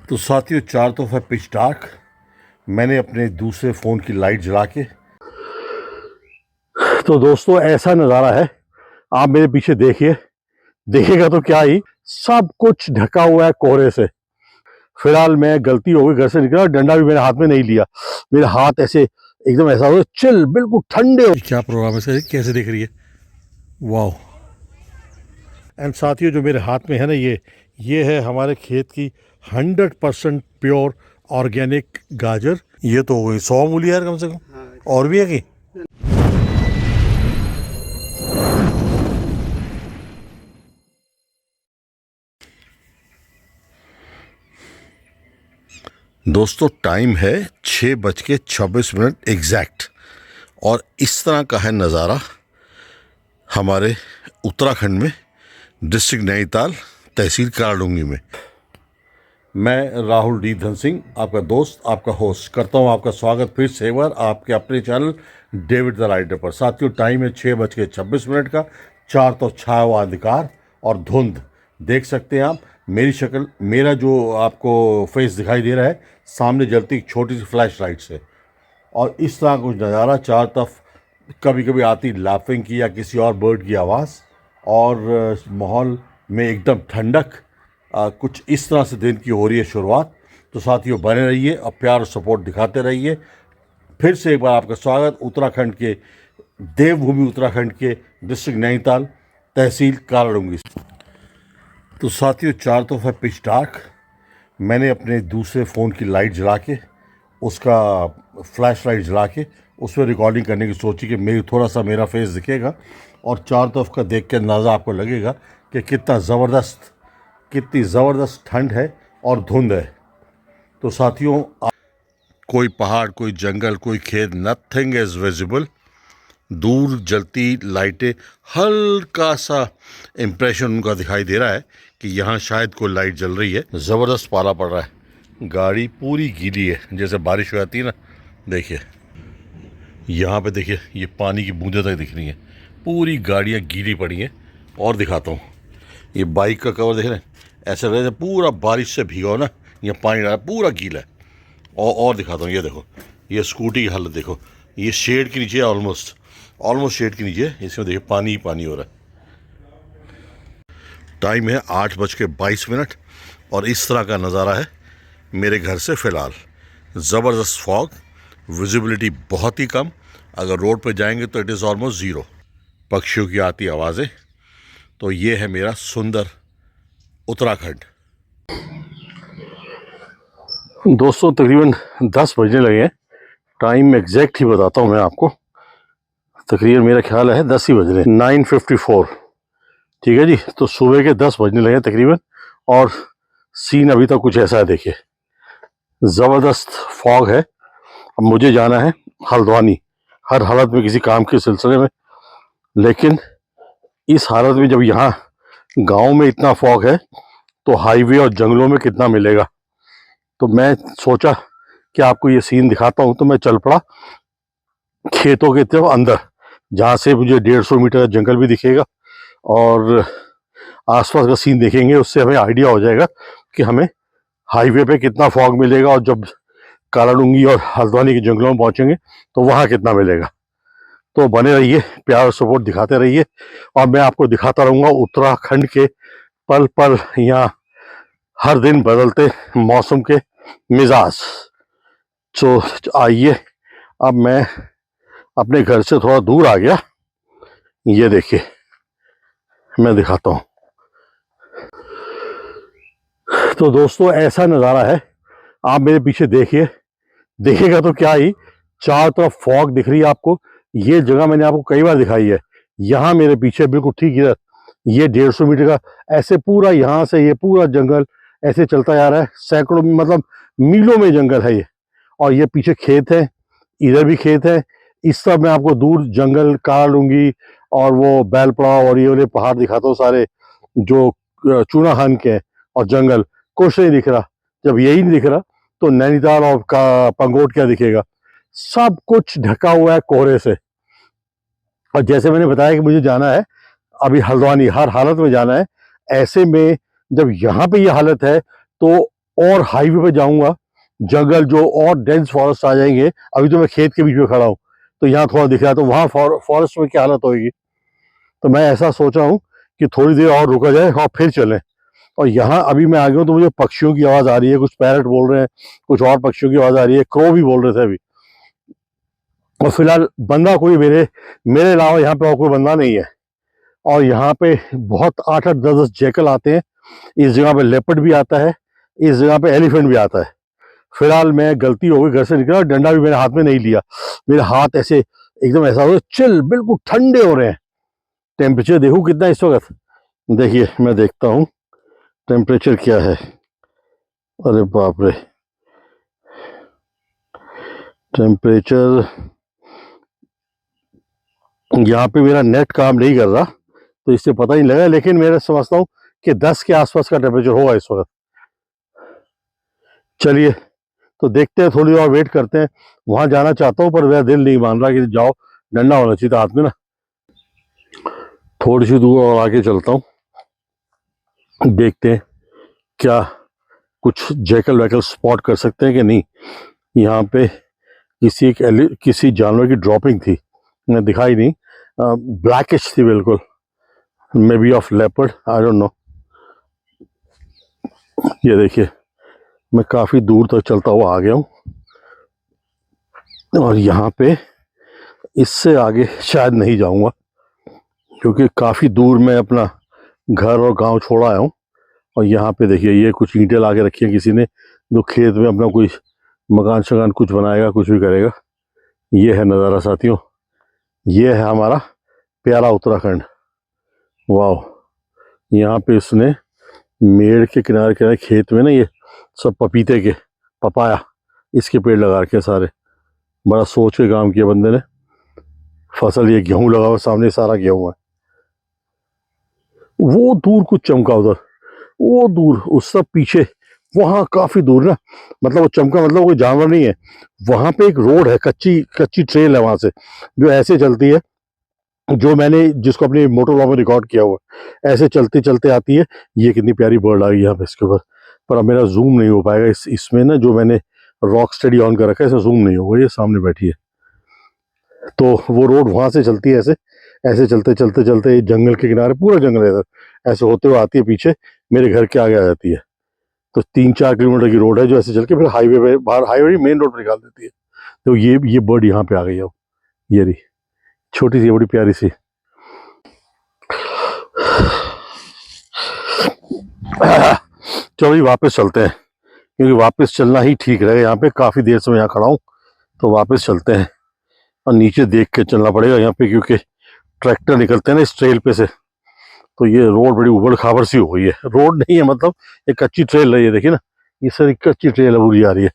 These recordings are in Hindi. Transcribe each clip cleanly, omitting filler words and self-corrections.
तो साथियों, चार तरफ है पिच डार्क। मैंने अपने दूसरे फ़ोन की लाइट जला के, तो दोस्तों ऐसा नज़ारा है। आप मेरे पीछे देखिए, देखिएगा तो क्या ही, सब कुछ ढका हुआ है कोहरे से। फिलहाल मैं गलती हो गई, घर से निकला, डंडा भी मेरे हाथ में नहीं लिया। मेरे हाथ ऐसे एकदम ऐसा हो चिल, बिल्कुल ठंडे हो। क्या प्रोग्राम है सर, कैसे दिख रही है, वाह। एंड साथियों, जो मेरे हाथ में है ना, ये है हमारे खेत की 100% प्योर ऑर्गेनिक गाजर। ये तो हो गई 100 मूली यार, कम से कम। और भी है कि दोस्तों, टाइम है 6:26 एग्जैक्ट। और इस तरह का है नज़ारा हमारे उत्तराखंड में, डिस्ट्रिक्ट नैनीताल, तहसील कालाडूंगी में। मैं राहुल डी धन सिंह, आपका दोस्त, आपका होस्ट, करता हूं आपका स्वागत फिर से एक बार आपके अपने चैनल डेविड द राइडर पर। साथियों, टाइम है 6:26 का। चार तो छाया हुआ अंधकार और धुंध देख सकते हैं आप। मेरी शक्ल, मेरा जो आपको फेस दिखाई दे रहा है, सामने जलती एक छोटी सी फ्लैश लाइट से। और इस तरह कुछ नज़ारा, चार तरफ कभी कभी आती लाफिंग की या किसी और बर्ड की आवाज़, और माहौल में एकदम ठंडक। कुछ इस तरह से दिन की हो रही है शुरुआत। तो साथियों, बने रहिए और प्यार और सपोर्ट दिखाते रहिए। फिर से एक बार आपका स्वागत उत्तराखंड के, देवभूमि उत्तराखंड के, डिस्ट्रिक्ट नैनीताल, तहसील कालाडूंगी। तो साथियों, चार तरफ है पिच डार्क। मैंने अपने दूसरे फ़ोन की लाइट जला के, उसका फ्लैश लाइट जला के उस पर रिकॉर्डिंग करने की सोची कि मेरी थोड़ा सा मेरा फेस दिखेगा और चार तरफ का देख के अंदाज़ा आपको लगेगा कि कितनी ज़बरदस्त ठंड है और धुंध है। तो साथियों, कोई पहाड़, कोई जंगल, कोई खेत, नथिंग इज़ विजिबल। दूर जलती लाइटें, हल्का सा इम्प्रेशन उनका दिखाई दे रहा है कि यहाँ शायद कोई लाइट जल रही है। ज़बरदस्त पाला पड़ रहा है, गाड़ी पूरी गीली है, जैसे बारिश हो जाती है ना। देखिए यहाँ पे, देखिए ये पानी की बूंदें तक दिख रही हैं, पूरी गाड़ियाँ गीली पड़ी हैं। और दिखाता हूँ, ये बाइक का कवर देख रहे हैं, ऐसा लग रहा है पूरा बारिश से भीगा हो ना, ये पानी डाला पूरा गीला है। और दिखाता हूँ, ये देखो, ये स्कूटी की हालत देखो, ये शेड के नीचे है, ऑलमोस्ट शेड के नीचे है। इसमें देखिए पानी ही पानी हो रहा है। टाइम है 8:22 और इस तरह का नज़ारा है मेरे घर से। फ़िलहाल ज़बरदस्त फॉग, विजिबिलिटी बहुत ही कम। अगर रोड पर जाएंगे तो इट इज़ ऑलमोस्ट ज़ीरो। पक्षियों की आती आवाज़ें। तो ये है मेरा सुंदर उत्तराखंड। दोस्तों, तकरीबन 10 बजने लगे हैं। टाइम एग्जैक्ट ही बताता हूँ मैं आपको, तकरीबन मेरा ख्याल है 10 ही बज रहे हैं, 9:54। ठीक है जी। तो सुबह के 10 बजने लगे तकरीबन, और सीन अभी तक कुछ ऐसा है। देखिए, ज़बरदस्त फॉग है। अब मुझे जाना है हल्द्वानी, हर हालत में किसी काम के सिलसिले में। लेकिन इस हालत में जब यहाँ गांव में इतना फॉग है, तो हाईवे और जंगलों में कितना मिलेगा। तो मैं सोचा कि आपको ये सीन दिखाता हूँ। तो मैं चल पड़ा खेतों के तरफ अंदर, जहाँ से मुझे 150 मीटर जंगल भी दिखेगा और आसपास का सीन देखेंगे। उससे हमें आइडिया हो जाएगा कि हमें हाईवे पे कितना फॉग मिलेगा, और जब कालाडूंगी और हल्द्वानी के जंगलों में पहुंचेंगे तो वहाँ कितना मिलेगा। तो बने रहिए, प्यार और सपोर्ट दिखाते रहिए, और मैं आपको दिखाता रहूँगा उत्तराखंड के पल पल, यहाँ हर दिन बदलते मौसम के मिजाज। तो आइए, अब मैं अपने घर से थोड़ा दूर आ गया। ये देखिए, मैं दिखाता हूँ। तो दोस्तों, ऐसा नज़ारा है। आप मेरे पीछे देखिए, देखिएगा तो क्या ही, चारों तरफ फॉग दिख रही है आपको। ये जगह मैंने आपको कई बार दिखाई है। यहाँ मेरे पीछे बिल्कुल ठीक इधर, ये 150 मीटर का ऐसे पूरा, यहाँ से ये पूरा जंगल ऐसे चलता जा रहा है। सैकड़ों, मतलब मीलों में जंगल है ये। और ये पीछे खेत है, इधर भी खेत है। इस तरफ मैं आपको दूर जंगल, कालाडूंगी और वो बैलपड़ा और ये वाले पहाड़ दिखाता हूँ सारे, जो चूनाहान के हैं। और जंगल कुछ नहीं दिख रहा। जब यही नहीं दिख रहा तो नैनीताल और का पंगोट क्या दिखेगा। सब कुछ ढका हुआ है कोहरे से। और जैसे मैंने बताया कि मुझे जाना है अभी हल्द्वानी, हर हालत में जाना है। ऐसे में जब यहाँ पे ये हालत है, तो और हाईवे पे जाऊंगा, जंगल जो और डेंस फॉरेस्ट आ जाएंगे। अभी तो मैं खेत के बीच में खड़ा हूँ तो यहाँ थोड़ा दिख रहा है, तो वहाँ फॉरेस्ट में क्या हालत होगी। तो मैं ऐसा सोच रहा हूँ कि थोड़ी देर और रुका जाए और फिर चलें। और यहाँ अभी मैं आ गया हूँ तो मुझे पक्षियों की आवाज़ आ रही है, कुछ पैरट बोल रहे हैं, कुछ और पक्षियों की आवाज़ आ रही है, क्रो भी बोल रहे थे अभी। और फिलहाल बंदा कोई मेरे मेरे अलावा यहाँ पे और कोई बंदा नहीं है। और यहाँ पे बहुत 8-8 10-10 जैकल आते हैं। इस जगह पे लेपर्ड भी आता है, इस जगह पे एलिफेंट भी आता है। फिलहाल मैं गलती हो गई, घर से निकला, डंडा भी मेरे हाथ में नहीं लिया। मेरे हाथ ऐसे एकदम ऐसा हो चिल, बिल्कुल ठंडे हो रहे हैं। टेम्परेचर देखो कितना इस वक्त, देखिए मैं देखता हूँ टेम्परेचर क्या है। अरे बाप रे, टेम्परेचर यहाँ पे मेरा नेट काम नहीं कर रहा तो इससे पता नहीं लगा, लेकिन मैं समझता हूँ कि 10 के आसपास का टेम्परेचर होगा इस वक्त। चलिए तो देखते हैं, थोड़ी और वेट करते हैं। वहां जाना चाहता हूँ पर मेरा दिल नहीं मान रहा कि जाओ, डंडा होना चाहिए था हाथ में ना। थोड़ी सी दूर और आगे चलता हूँ, देखते हैं क्या कुछ जैकल वैकल स्पॉट कर सकते हैं कि नहीं। यहाँ पे किसी जानवर की ड्रॉपिंग थी, मैं दिखाई नहीं, ब्लैकिश थी बिल्कुल, may be of leopard, I don't know. ये देखिए मैं काफ़ी दूर तक चलता हुआ आ गया हूँ और यहाँ पे इससे आगे शायद नहीं जाऊँगा क्योंकि काफ़ी दूर मैं अपना घर और गांव छोड़ आया हूँ। और यहाँ पे देखिए ये कुछ ईंटें ला के रखी है किसी ने, जो खेत में अपना कोई मकान शकान कुछ बनाएगा, कुछ भी करेगा। ये है नज़ारा साथियों, ये है हमारा प्यारा उत्तराखंड। वाह, यहाँ पे इसने मेड़ के किनारे किनारे खेत में ना ये सब पपीते के, पपाया, इसके पेड़ लगा रखे सारे। बड़ा सोच के काम किया बंदे ने। फसल ये गेहूं लगा हुआ, सामने सारा गेहूं है। वो दूर कुछ चमका उधर, वो दूर उस सब पीछे, वहां काफी दूर ना, मतलब वो चमका मतलब कोई जानवर नहीं है। वहां पे एक रोड है, कच्ची कच्ची ट्रेल है वहां से, जो ऐसे चलती है, जो मैंने जिसको अपनी मोटर लॉ में रिकॉर्ड किया हुआ है, ऐसे चलते चलते आती है। ये कितनी प्यारी बर्ड आ गई यहाँ पे इसके ऊपर, पर अब मेरा जूम नहीं हो पाएगा इसमें ना, जो मैंने रॉक स्टडी ऑन कर रखा है, इसमें जूम नहीं होगा, ये सामने बैठी है। तो वो रोड वहां से चलती है ऐसे, ऐसे चलते चलते चलते जंगल के किनारे, पूरा जंगल है इधर, ऐसे होते हुए आती है पीछे, मेरे घर के आगे आ जाती है। तो 3-4 किलोमीटर की रोड है जो ऐसे चल के फिर हाईवे पे, बाहर हाईवे मेन रोड पर निकाल देती है। तो ये बर्ड यहाँ पे आ गई है, ये रही, छोटी सी बड़ी प्यारी सी। चलो जी वापस चलते हैं, क्योंकि वापस चलना ही ठीक रहेगा। यहाँ पे काफी देर से मैं यहाँ खड़ा हूँ, तो वापस चलते हैं। और नीचे देख के चलना पड़ेगा यहाँ पे, क्योंकि ट्रैक्टर निकलते हैं ना इस ट्रेल पे से। तो ये रोड बड़ी उबड़ खाबड़ सी हो गई है, रोड नहीं है मतलब एक कच्ची ट्रेल है, ये देखिए ना, ये सर एक कच्ची ट्रेल है, पूरी आ रही है,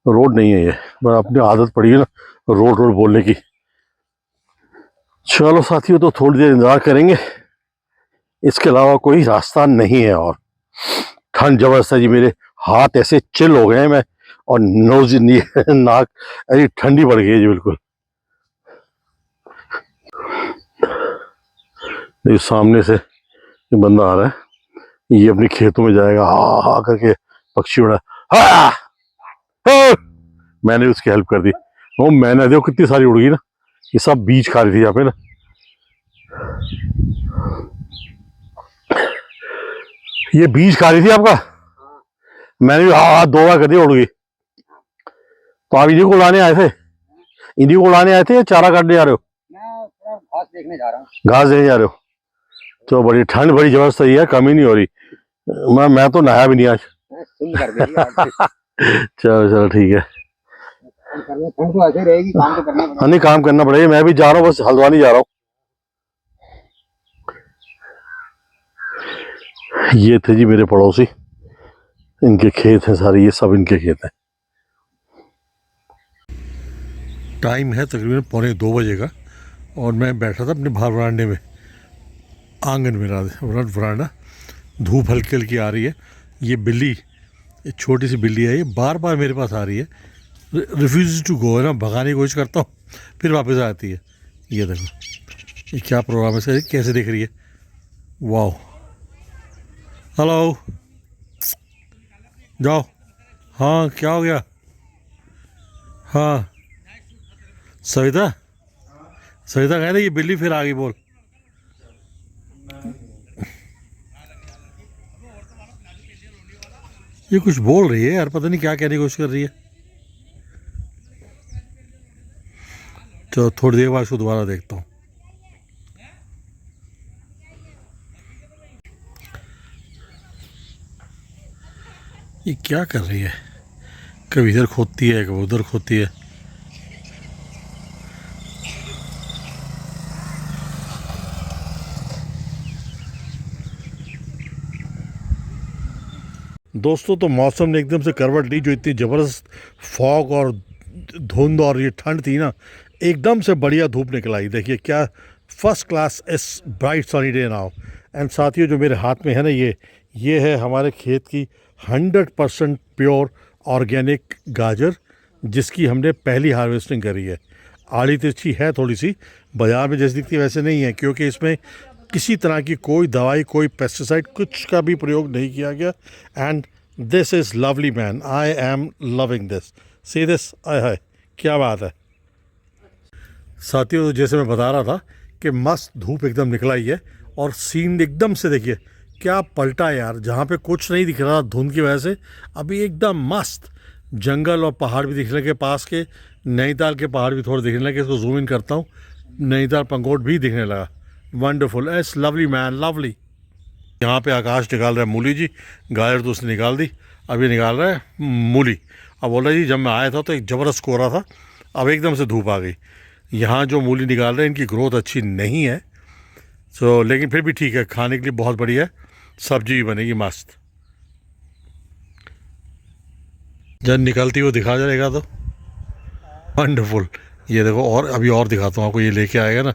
रोड नहीं है ये। पर अपनी आदत पड़ी है ना रोड रोड बोलने की। चलो साथियों, तो थोड़ी देर इंतजार करेंगे, इसके अलावा कोई रास्ता नहीं है। और ठंड जबरदस्त है जी, मेरे हाथ ऐसे चिल हो गए हैं, मैं और नोज नाक ऐसी ठंडी पड़ गई है जी बिल्कुल। ये सामने से ये बंदा आ रहा है, ये अपने खेतों में जाएगा, हा हा करके पक्षी उड़ा, हा हा। मैंने उसकी हेल्प कर दी, वो मैंने देखो कितनी सारी उड़ गई ना, ये सब बीज खा रही थी यहाँ पे ना। ये बीज खा रही थी आपका, मैंने भी हाँ 2 बार कर दिया, उड़ गई। तो आप इन्हीं को लाने आए थे, इन्हीं को लाने आए थे या चारा काटने जा रहे हो? मैं घास देखने जा रहा हूँ। घास देने जा रहे हो? तो बड़ी ठंड बड़ी जबरदस्त है, कमी नहीं हो रही। मैं तो नहाया भी नहीं आज। सुन कर दे चलो चलो ठीक है, ठंड तो ऐसे रहेगी, काम तो करना पड़ेगा। हाँ नहीं काम करना पड़ेगा, मैं भी जा रहा हूँ, बस हल्द्वानी जा रहा हूँ। ये थे जी मेरे पड़ोसी, इनके खेत हैं सारे, ये सब इनके खेत हैं। टाइम है तकरीबन 1:45 का, और मैं बैठा था अपने बाहर वरांडे में, आंगन में वरांडा, धूप हल्की हल्की आ रही है। ये बिल्ली, ये छोटी सी बिल्ली है, ये बार बार मेरे पास आ रही है, रिफ्यूज टू गो है ना, भगाने की कोशिश करता हूँ फिर वापस आती है। ये देखो ये क्या प्रोग्राम है सर, कैसे देख रही है, वाह। हेलो, जाओ। हाँ क्या हो गया? हाँ सविता, सविता कह रही ये बिल्ली फिर आ गई, बोल। ये कुछ बोल रही है यार, पता नहीं क्या कहने की कोशिश कर रही है। चलो थोड़ी देर बाद इसको दोबारा देखता हूँ। ये क्या कर रही है? कभी इधर खोदती है, कभी उधर खोदती है। दोस्तों तो मौसम ने एकदम से करवट ली। जो इतनी ज़बरदस्त फॉग और धुंध और ये ठंड थी ना, एकदम से बढ़िया धूप निकल आई। देखिए क्या फर्स्ट क्लास इस bright sunny day now. And साथियों जो मेरे हाथ में है ना, ये है हमारे खेत की 100% प्योर ऑर्गेनिक गाजर, जिसकी हमने पहली हार्वेस्टिंग करी है। आड़ी तिरछी है थोड़ी सी, बाज़ार में जैसी दिखती है वैसे नहीं है, क्योंकि इसमें किसी तरह की कोई दवाई, कोई पेस्टिसाइड, कुछ का भी प्रयोग नहीं किया गया। And this is lovely man, I am loving this, see this, आय हाय क्या बात है। साथियों तो जैसे मैं बता रहा था कि मस्त धूप एकदम निकल आई है और सीन एकदम से देखिए क्या पलटा यार। जहाँ पे कुछ नहीं दिख रहा धुंध की वजह से, अभी एकदम मस्त जंगल और पहाड़ भी दिखने के पास के, नैनीताल के पहाड़ भी थोड़े दिखने लगे। इसको जूम इन करता हूँ, नैनीताल पंगोट भी दिखने लगा। Wonderful, S lovely man, lovely. यहाँ पे आकाश निकाल रहा है मूली जी, गाजर तो उसने निकाल दी, अब ये निकाल रहा है मूली। अब बोल रहा जी जब मैं आया था तो एक ज़बरदस्त कोहरा था, अब एकदम से धूप आ गई। यहाँ जो मूली निकाल रहे हैं इनकी ग्रोथ अच्छी नहीं है, सो लेकिन फिर भी ठीक है, खाने के लिए बहुत बढ़िया है, सब्जी भी बनेगी मस्त। जब निकलती हुई दिखा जाएगा तो वंडरफुल। ये देखो, और अभी और दिखाता हूँ आपको। ये लेके आएगा ना,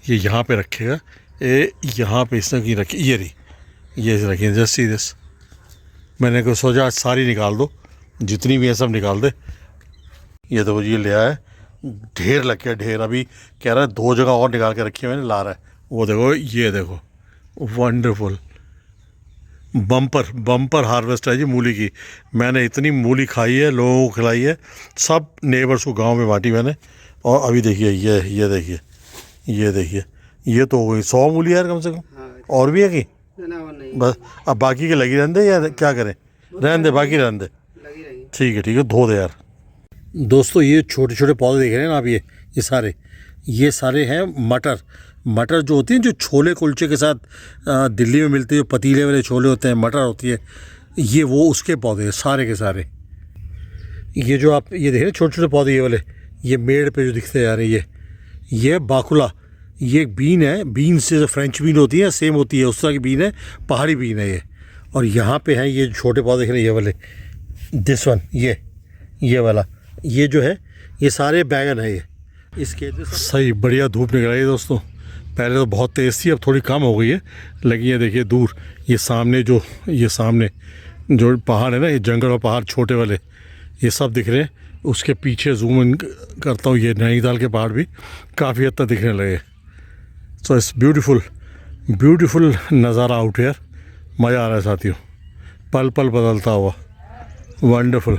ये यहाँ पे रखेगा, ये यहाँ पे इसने की रखी, ये रही, ये रखी जस्ट सी दिस। मैंने को सोचा आज सारी निकाल दो, जितनी भी है सब निकाल दे। ये देखो ये ले आया, ढेर लग गया ढेर। अभी कह रहा है 2 जगह और निकाल के रखी है मैंने, ला रहा है। वो देखो, ये देखो, वंडरफुल, बम्पर बम्पर हार्वेस्ट है जी मूली की। मैंने इतनी मूली खाई है, लोगों को खिलाई है, सब नेबर्स को गांव में बांटी मैंने। और अभी देखिए ये देखिए, ये देखिए, ये तो हो गई 100 मूली यार कम से कम। और भी है कि बस अब बाकी के लगी रहने दे या क्या करें? रहने दे, बाकी रहने दे, ठीक है धो दे यार। दोस्तों ये छोटे छोटे पौधे देख रहे हैं ना आप, ये सारे हैं मटर। मटर जो होती हैं, जो छोले कुलचे के साथ दिल्ली में मिलते हैं, जो पतीले वाले छोले होते हैं, मटर होती है, ये वो उसके पौधे हैं सारे के सारे। ये जो आप ये देख रहे हैं छोटे छोटे पौधे, ये वाले, ये मेड़ पे जो दिखते जा रहे हैं, ये बाकुला, ये एक बीन है। बीन से जो फ्रेंच बीन होती है सेम होती है, उस तरह की बीन है, पहाड़ी बीन है ये। और यहाँ पे हैं ये छोटे पौधे देख रहे हैं, ये वाले, दिस वन, ये वाला, ये जो है ये सारे बैगन है। ये इसके सही बढ़िया धूप निकल रही है दोस्तों। पहले तो बहुत तेज़ थी, अब थोड़ी कम हो गई है, लेकिन ये देखिए दूर, ये सामने जो पहाड़ है ना, ये जंगल और पहाड़ छोटे वाले, ये सब दिख रहे हैं। उसके पीछे जूम इन करता हूँ, ये नैनीताल के पहाड़ भी काफ़ी हद तक दिखने लगे। सो इट्स ब्यूटीफुल नज़ारा आउट यार, मज़ा आ रहा है साथियों, पल पल बदलता हुआ, वंडरफुल।